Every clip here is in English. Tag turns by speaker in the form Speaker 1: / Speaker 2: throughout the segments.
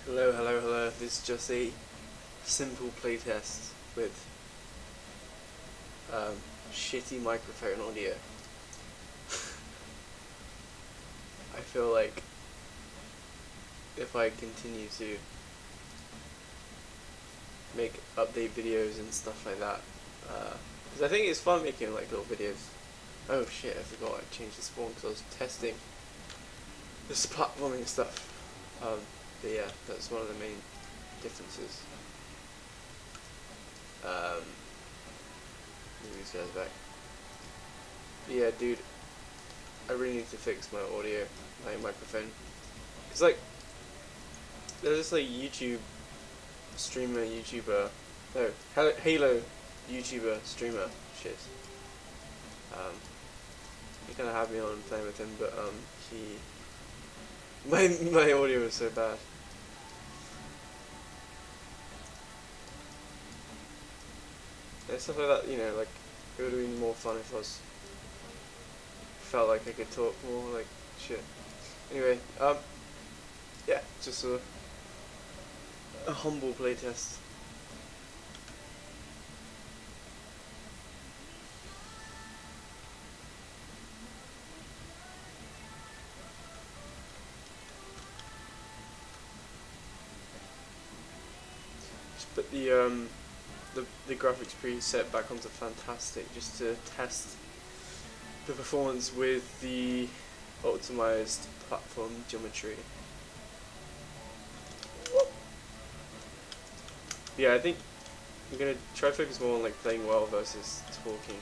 Speaker 1: Hello, hello, hello. This is just a simple playtest with shitty microphone audio. I feel like if I continue to make update videos and stuff like that, because I think it's fun making like little videos. Oh shit, I forgot I changed the spawn because I was testing this platforming stuff. But yeah, that's one of the main differences. Move these guys back. But yeah, dude, I really need to fix my audio, my microphone. Cause like, there's this like YouTuber, no, Halo YouTuber streamer shit. He kind of had me on playing with him, but my audio was so bad. And stuff like that, you know, like it would have been more fun if I felt like I could talk more, like shit. Anyway, yeah, just a humble playtest. Just put the graphics preset back onto Fantastic just to test the performance with the optimized platform geometry. Yeah, I think I'm gonna try to focus more on like playing well versus talking.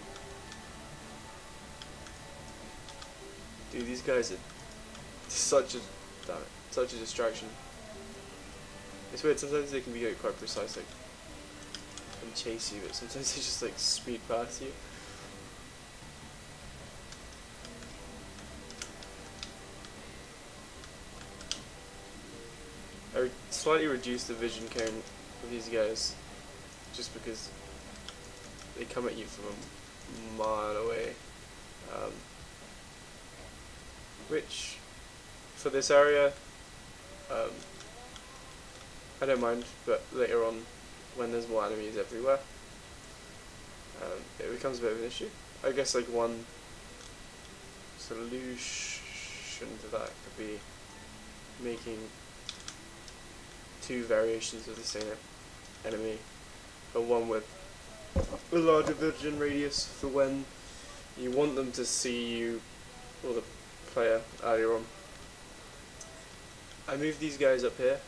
Speaker 1: Dude, these guys are such a distraction. It's weird, sometimes they can be like, quite precise, like, and chase you, but sometimes they just like speed past you. I slightly reduced the vision cone of these guys, just because they come at you from a mile away. Which, for this area, I don't mind, but later on, when there's more enemies everywhere, it becomes a bit of an issue. I guess like one solution to that could be making two variations of the same enemy, but one with a larger vision radius for when you want them to see you, or the player, earlier on. I moved these guys up here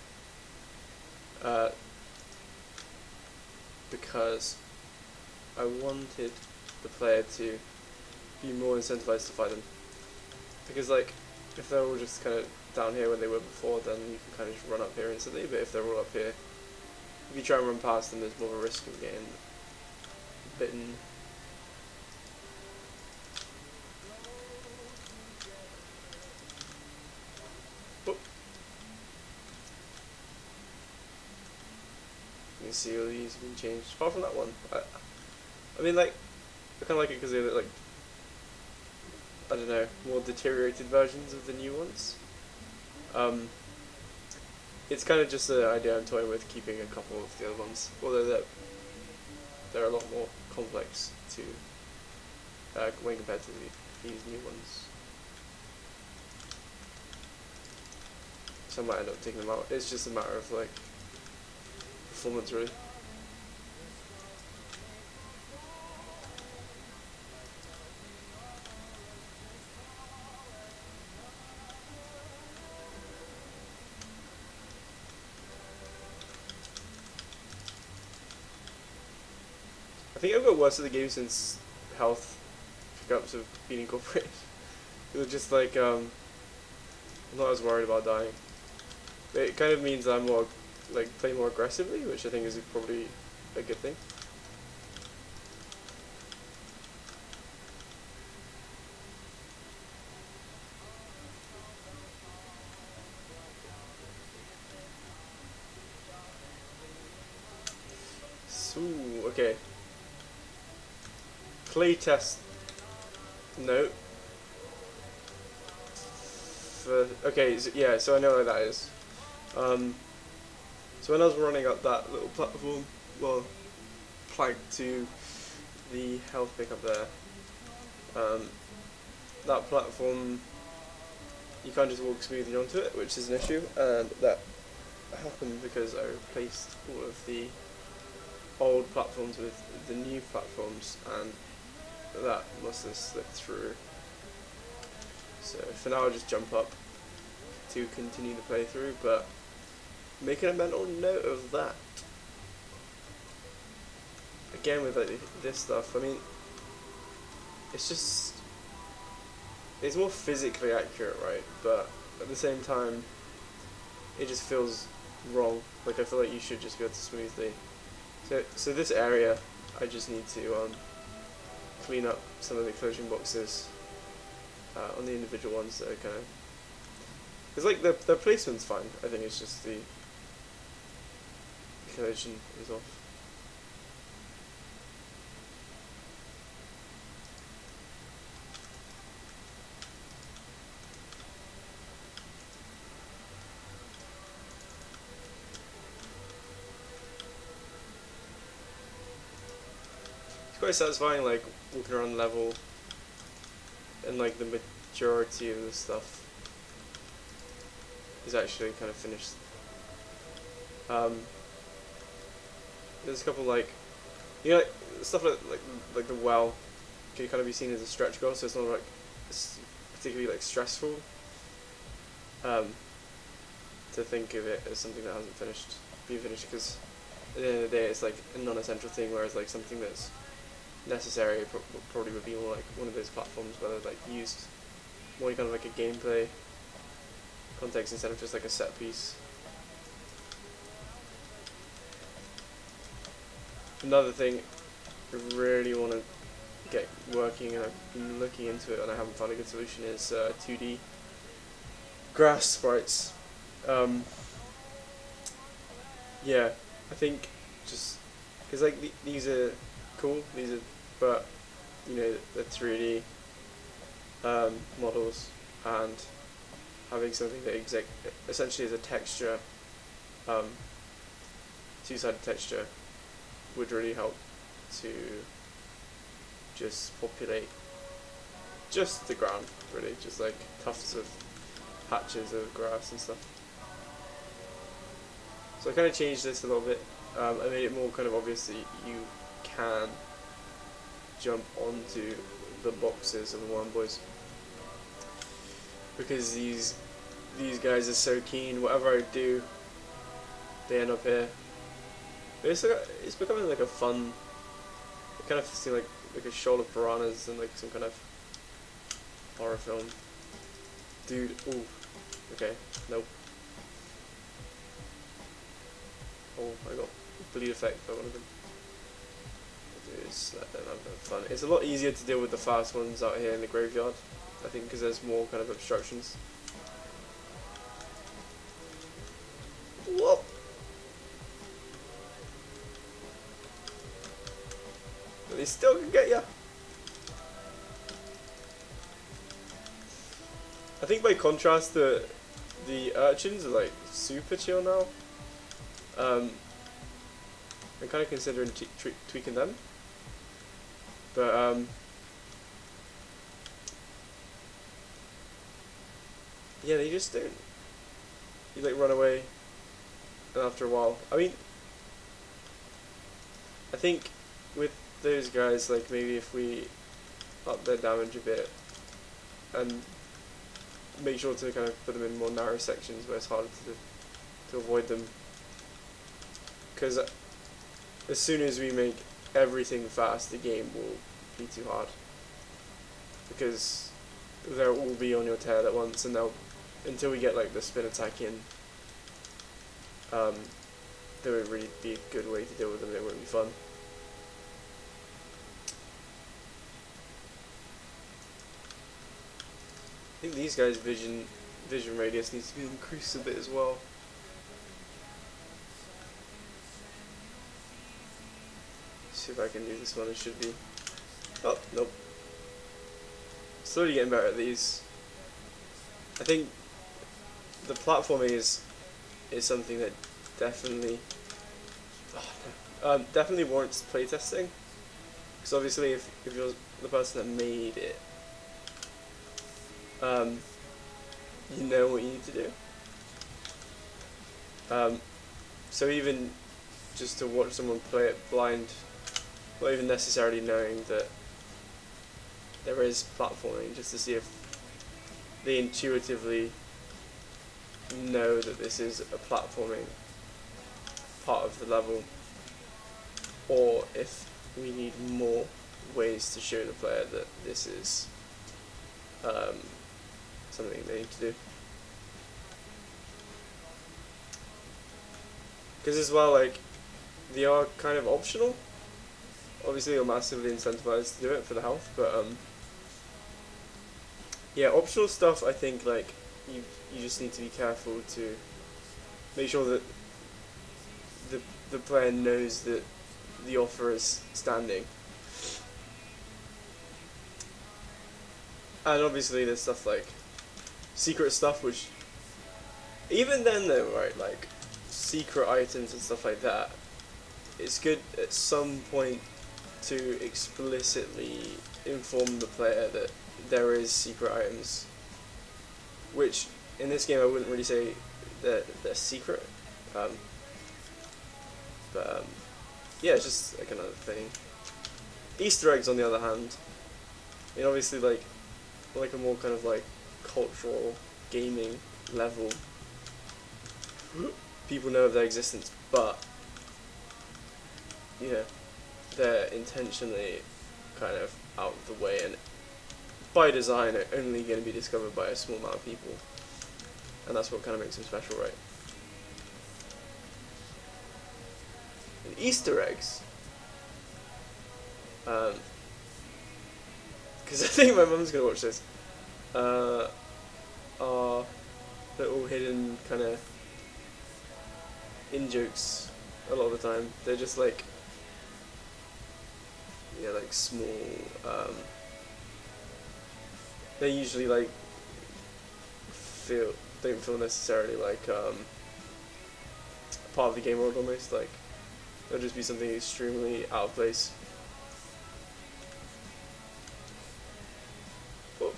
Speaker 1: because I wanted the player to be more incentivized to fight them. Because like, if they're all just kind of down here where they were before, then you can kind of just run up here instantly, but if they're all up here, if you try and run past them, there's more of a risk of getting bitten. Oh. You can see all these have been changed, apart from that one. I mean, like, I kind of like it because they look like, I don't know, more deteriorated versions of the new ones. It's kind of just the idea I'm toying with, keeping a couple of the other ones, although they're a lot more complex to when compared to these new ones. So I might end up taking them out. It's just a matter of like performance, really. I think I've got worse at the game since health pickups have been incorporated. It was just like, I'm not as worried about dying. But it kind of means I'm more, like, play more aggressively, which I think is probably a good thing. So, okay. Playtest note. Okay, so, yeah, so I know what that is. So when I was running up that little platform, well, planked to the health pick up there, that platform, you can't just walk smoothly onto it, which is an issue, and that happened because I replaced all of the old platforms with the new platforms, and that must have slipped through. So for now I'll just jump up to continue the playthrough, but making a mental note of that. Again with like this stuff, I mean, it's more physically accurate, right? But at the same time, it just feels wrong. Like I feel like you should just go to smoothly. So this area, I just need to clean up some of the collision boxes on the individual ones that are kind of, because like the placement's fine. I think it's just the collision is off. It's quite satisfying, like walking around the level, and like the majority of the stuff is actually kind of finished. There's a couple like, you know, like stuff like the well can kind of be seen as a stretch goal, so it's not like it's particularly like stressful to think of it as something that hasn't been finished, because at the end of the day it's like a non-essential thing, whereas like something that's necessary probably would be more like one of those platforms where they're like used more kind of like a gameplay context instead of just like a set piece. Another thing I really want to get working, and I've been looking into it and I haven't found a good solution, is 2D grass sprites. Yeah, I think just because like these are cool, but you know, the 3D models, and having something that essentially is a texture, two-sided texture, would really help to just populate just the ground, really, just like tufts of patches of grass and stuff. So I kind of changed this a little bit. I made it more kind of obvious that you can jump onto the boxes of the Worm Boys, because these guys are so keen. Whatever I do, they end up here. It's becoming like a fun. It kind of seems like a shoal of piranhas and like some kind of horror film. Dude, ooh, okay, nope. Oh, I got bleed effect by one of them. Just let them have fun. It's a lot easier to deal with the fast ones out here in the graveyard, I think, because there's more kind of obstructions. Whoa! But they still can get you. I think by contrast, the urchins are like super chill now. I'm kind of considering tweaking them, but yeah, they just don't. You like run away, and after a while, I mean, I think with those guys, like maybe if we up their damage a bit and make sure to kind of put them in more narrow sections where it's harder to avoid them. Because as soon as we make everything fast, the game will be too hard. Because they'll all be on your tail at once, and until we get like the spin attack in, there would really be a good way to deal with them. It wouldn't be fun. I think these guys' vision radius needs to be increased a bit as well. See if I can do this one. It should be. Oh, nope. Slowly getting better at these. I think the platforming is something that definitely definitely warrants playtesting, because obviously if you're the person that made it, you know what you need to do. So even just to watch someone play it blind, not even necessarily knowing that there is platforming, just to see if they intuitively know that this is a platforming part of the level, or if we need more ways to show the player that this is something they need to do. Because as well, like, they are kind of optional. Obviously you're massively incentivized to do it for the health, but yeah, optional stuff, I think, like, you just need to be careful to make sure that the player knows that the offer is standing. And obviously there's stuff like secret stuff, which even then though, right, like secret items and stuff like that, it's good at some point to explicitly inform the player that there is secret items, which in this game I wouldn't really say that they're secret, but yeah, it's just like another thing. Easter eggs, on the other hand, I mean, obviously like a more kind of like cultural gaming level, people know of their existence, but you know, they're intentionally kind of out of the way and by design are only going to be discovered by a small amount of people, and that's what kind of makes them special, right? And Easter eggs, because I think my mum's going to watch this, are little hidden kind of in-jokes a lot of the time. They're just like, yeah, like small, they usually like don't feel necessarily like part of the game world almost, like they'll just be something extremely out of place. Oh.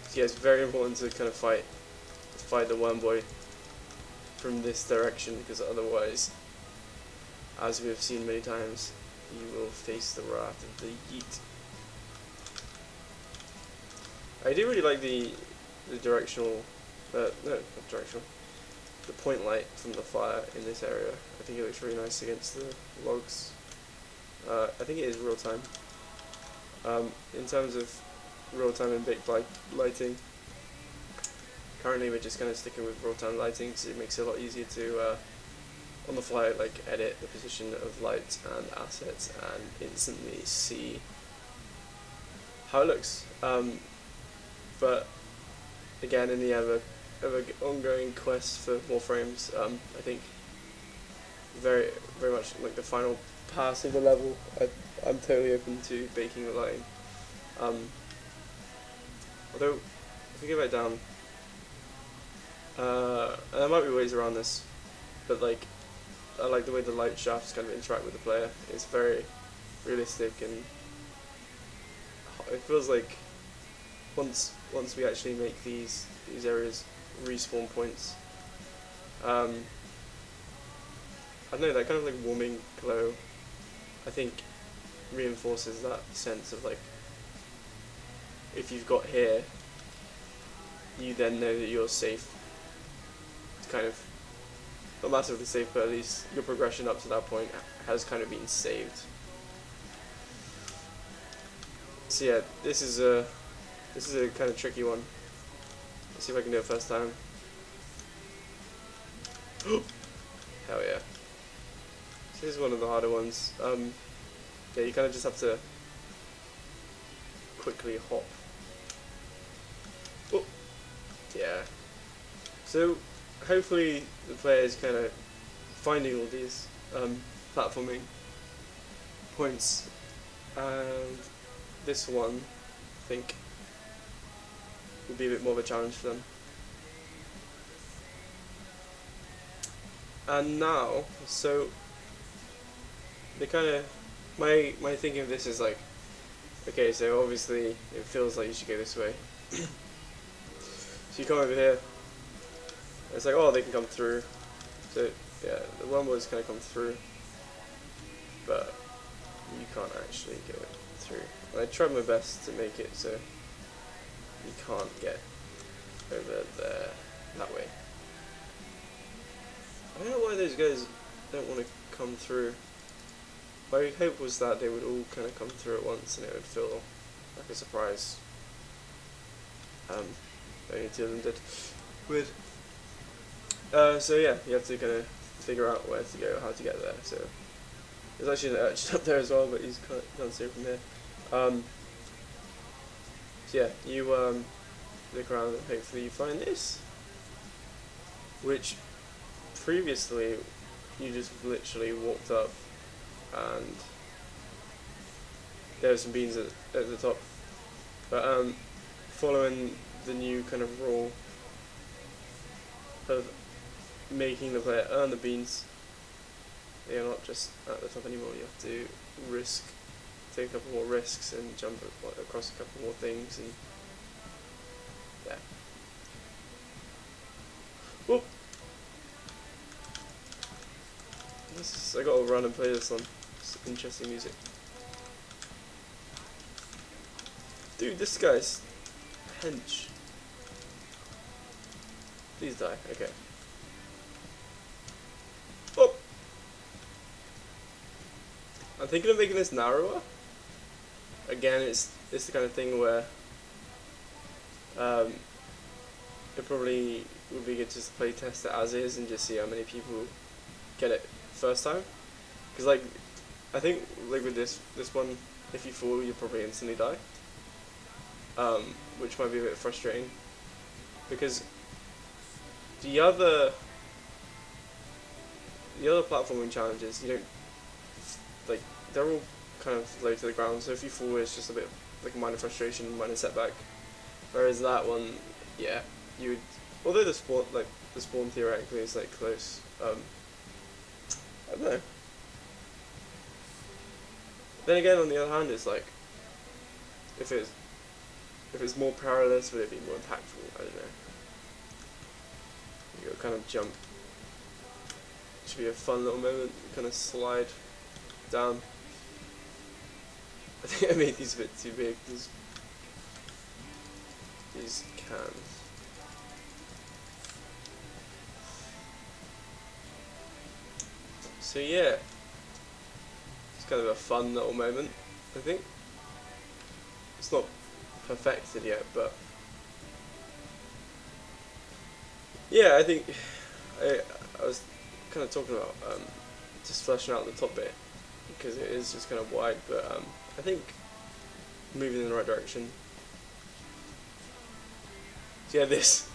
Speaker 1: So yeah, it's very important to kind of fight the worm boy from this direction, because otherwise, as we have seen many times, you will face the wrath of the yeet. I do really like the directional, no, not directional, the point light from the fire in this area. I think it looks really nice against the logs. I think it is real time. In terms of real time and baked lighting, currently we're just kind of sticking with real time lighting, so it makes it a lot easier to on the fly like edit the position of lights and assets and instantly see how it looks. But again, in the ever ongoing quest for more frames, I think very much like the final pass of the level, I'm totally open to baking the lighting. Although if we go back down, and there might be ways around this, but like I like the way the light shafts kind of interact with the player. It's very realistic, and it feels like once we actually make these areas respawn points, I don't know, that kind of like warming glow, I think reinforces that sense of like, if you've got here, you then know that you're safe. It's kind of not massively safe, but at least your progression up to that point has kind of been saved. So yeah, this is a kind of tricky one. Let's see if I can do it first time. Hell yeah. So this is one of the harder ones. Yeah, you kind of just have to quickly hop. Oh, yeah. So hopefully the player is kind of finding all these platforming points, and this one, I think, would be a bit more of a challenge for them. And now, so they kind of, my thinking of this is like, okay, so obviously it feels like you should go this way. So you come over here, and it's like, oh, they can come through. So yeah, the Rumble is going to come through, but you can't actually go through. And I tried my best to make it so you can't get over there that way. I don't know why those guys don't want to come through. My hope was that they would all kind of come through at once and it would feel like a surprise. Only two of them did. Weird. So yeah, you have to kind of figure out where to go, how to get there. So there's actually an urchin up there as well, but he's can't see from here. So yeah, you look around and hopefully you find this, which previously you just literally walked up and there were some beans at the top, but following the new kind of rule of making the player earn the beans, they are not just at the top anymore. You have to take a couple more risks and jump across a couple more things, and yeah. Whoop. I gotta run and play this on. It's interesting music. Dude, this guy's hench. Please die. Okay. Oh! I'm thinking of making this narrower. Again, it's the kind of thing where it probably would be good to just play test it as is and just see how many people get it first time. Because like, I think like with this one, if you fall, you probably instantly die. Which might be a bit frustrating, because the other platforming challenges, you don't, like, they're all kind of low to the ground, so if you fall it's just a bit like a minor frustration, minor setback. Whereas that one, yeah, you would, although the spawn theoretically is like close, I don't know. Then again, on the other hand, it's like, if it's more perilous, would it be more impactful? I don't know. You kind of jump. It should be a fun little moment. You kind of slide down. I think I made these a bit too big. These cans. So yeah, it's kind of a fun little moment, I think. It's not perfected yet, but yeah, I think I was kind of talking about just fleshing out the top bit, because it is just kind of wide, but I think moving in the right direction. So yeah, this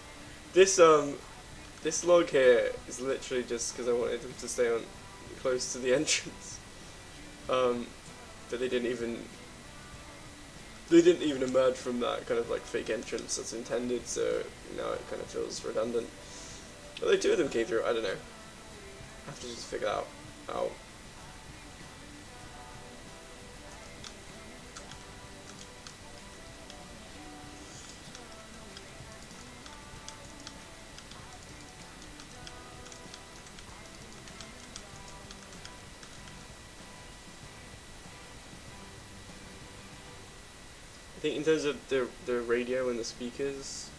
Speaker 1: log here is literally just because I wanted them to stay on close to the entrance, but they didn't even emerge from that kind of like fake entrance that's intended, so now it kind of feels redundant. Although two of them came through, I don't know. I have to just figure out how. I think in terms of the radio and the speakers,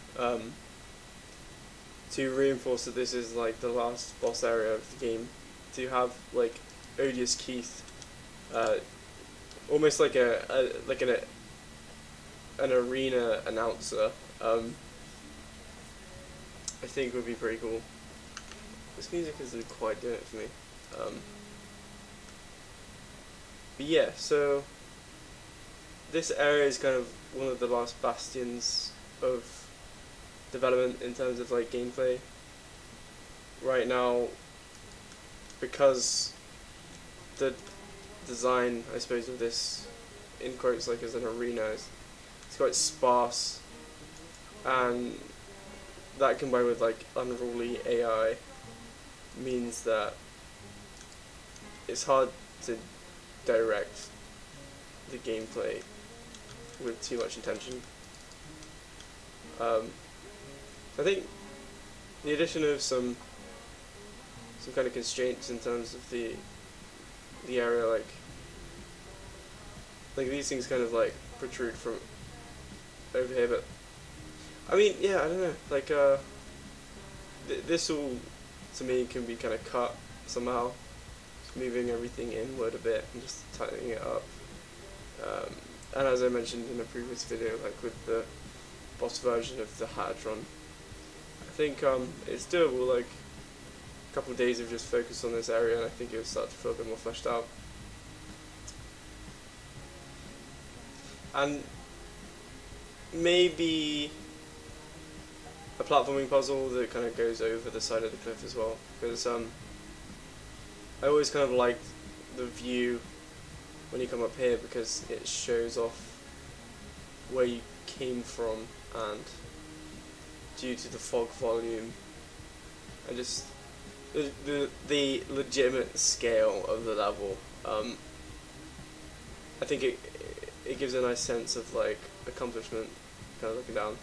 Speaker 1: to reinforce that this is like the last boss area of the game, to have like Odious Keith, almost like an arena announcer, I think would be pretty cool. This music isn't quite doing it for me. But yeah, so this area is kind of one of the last bastions of development in terms of like gameplay. Right now, because the design, I suppose, of this, in quotes, like as an arena, it's quite sparse. and that combined with like unruly AI means that it's hard to direct the gameplay with too much intention. I think the addition of some kind of constraints in terms of the area, like these things kind of like protrude from over here, but I mean, yeah, I don't know, like this all to me can be kind of cut somehow, just moving everything inward a bit and just tightening it up. And as I mentioned in a previous video, like with the boss version of the Hatratron, I think it's doable. Like a couple of days of just focus on this area, and I think it'll start to feel a bit more fleshed out. And maybe a platforming puzzle that kind of goes over the side of the cliff as well, because I always kind of liked the view when you come up here, because it shows off where you came from, and due to the fog volume and just the legitimate scale of the level, I think it gives a nice sense of like accomplishment, kind of looking down.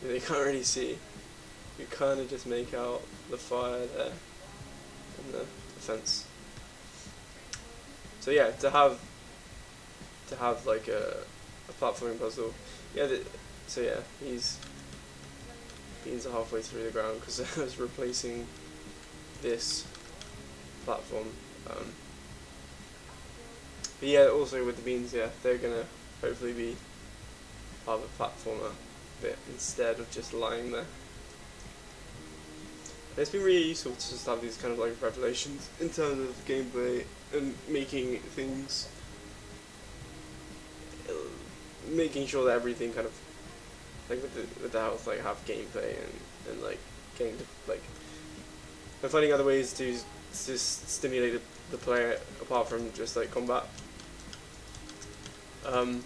Speaker 1: You can't really see, you kind of just make out the fire there and the fence. So yeah, to have like a platforming puzzle, yeah. So yeah, these beans are halfway through the ground because I was replacing this platform. But yeah, also with the beans, yeah, they're gonna hopefully be part of a platformer bit instead of just lying there. It's been really useful to just have these kind of like revelations in terms of gameplay and making sure that everything kind of like with the health like have gameplay and like getting to like and finding other ways to stimulate the player apart from just like combat. And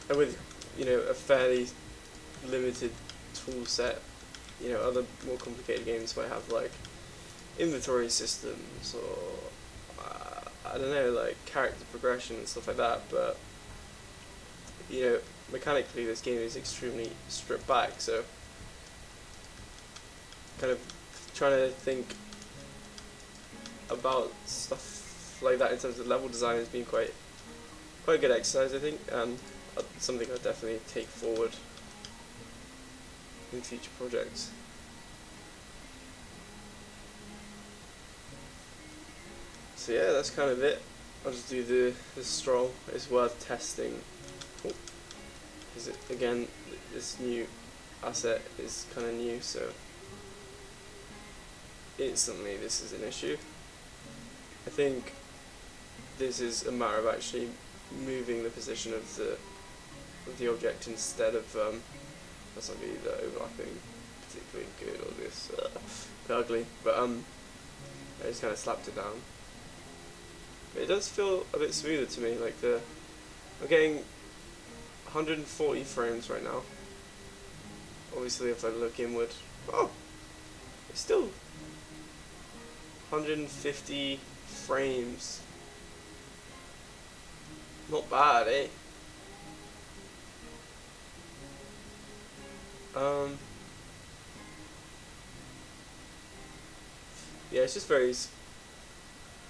Speaker 1: with a fairly limited tool set, other more complicated games might have like inventory systems or I don't know, like character progression and stuff like that, but mechanically this game is extremely stripped back, so kind of trying to think about stuff like that in terms of level design has been quite a good exercise, I think, and something I'll definitely take forward in future projects. So yeah, that's kind of it. I'll just do the stroll. It's worth testing. Because again, this new asset is kind of new, so instantly this is an issue. I think this is a matter of actually moving the position of the object instead of that's not really the overlapping particularly good, or this ugly, but I just kind of slapped it down. But it does feel a bit smoother to me. Like I'm getting 140 frames right now. Obviously, if I look inward, it's still 150 frames. Not bad, eh? Yeah, it's just very.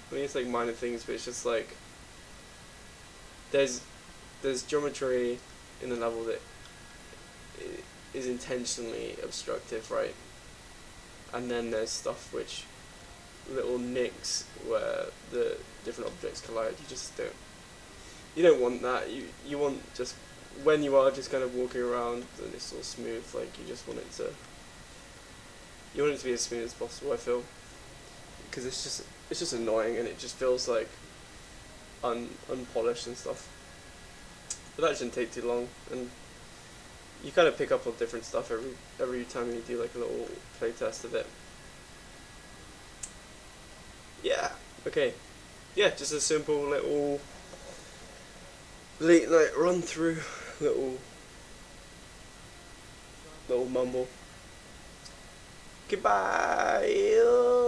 Speaker 1: I mean, it's like minor things, but it's just like there's geometry in the level that is intentionally obstructive, right? And then there's stuff which little nicks where the different objects collide. You don't want that. You want just when you are just kind of walking around and it's all smooth. Like you just want it to be as smooth as possible, I feel, because it's just annoying and it just feels like unpolished and stuff. But that shouldn't take too long, and you kind of pick up on different stuff every time you do like a little play test of it. Yeah. Okay. Yeah, just a simple little late night run through, little little mumble. Goodbye.